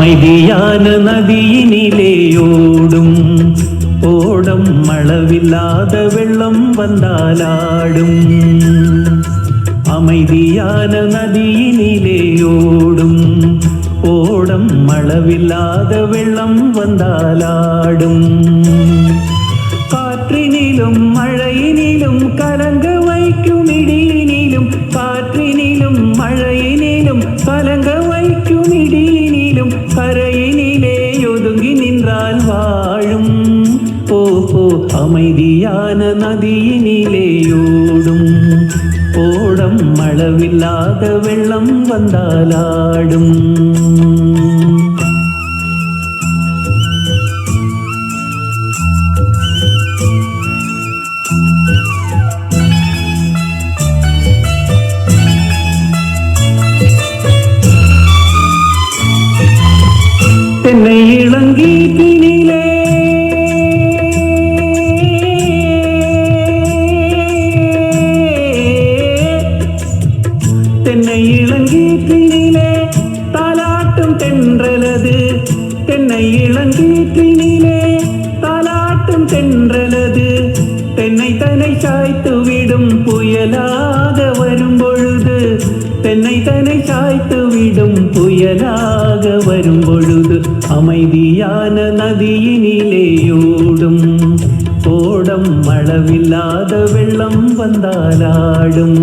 அமைதியான நதியினிலேயோடும் ஓடம் அளவில்லாத வெள்ளம் வந்தாலாடும். அமைதியான நதியினிலேயோடும் ஓடம் அளவில்லாத வெள்ளம் வந்தாலாடும். காற்றினிலும் மழையினிலும் கலங்க வைக்கும் இடியினிலும், காற்றினிலும் மழையினிலும் கலங்க வைக்கும் இடியினிலும், கரையினிலே ஒதுங்கி நின்றால் வாழும். ஓஹோ அமைதியான நதியினிலேயோடும் ஓடம் அளவில்லாத வெள்ளம் வந்தாலாடும். தென்னை இளங்கீற்றினிலே தென்னை இளங்கீற்றினிலே தாலாட்டும் தென்றலது, தென்னை இளங்கீற்றினிலே தாலாட்டும் தென்றலது, தென்னை தனை சாய்த்து விடும் புயலாக வரும் பொழுது, தென்னை தனை சாய்த்து விடும் புயலாக வரும் பொழுது, அமைதியான நதியினிலேயோடும் ஓடம் அளவில்லாத வெள்ளம் வந்தாலாடும்.